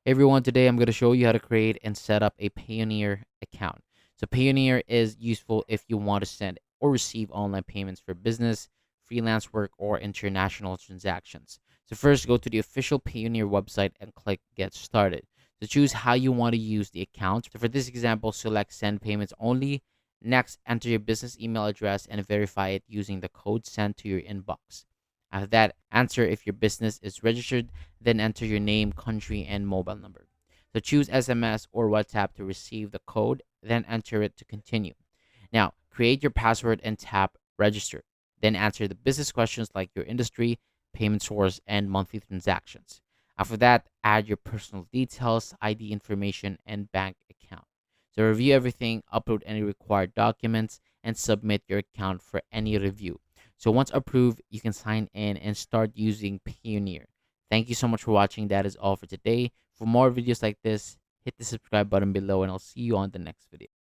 Hey everyone, today I'm going to show you how to create and set up a Payoneer account. So Payoneer is useful if you want to send or receive online payments for business, freelance work, or international transactions. So first, go to the official Payoneer website and click Get Started. So choose how you want to use the account. So for this example, select Send Payments Only. Next, enter your business email address and verify it using the code sent to your inbox. After that, answer if your business is registered, then enter your name, country, and mobile number. So choose SMS or WhatsApp to receive the code, then enter it to continue. Now, create your password and tap register. Then answer the business questions like your industry, payment source, and monthly transactions. After that, add your personal details, ID information, and bank account. So review everything, upload any required documents, and submit your account for any review. So once approved, you can sign in and start using Payoneer. Thank you so much for watching. That is all for today. For more videos like this, hit the subscribe button below and I'll see you on the next video.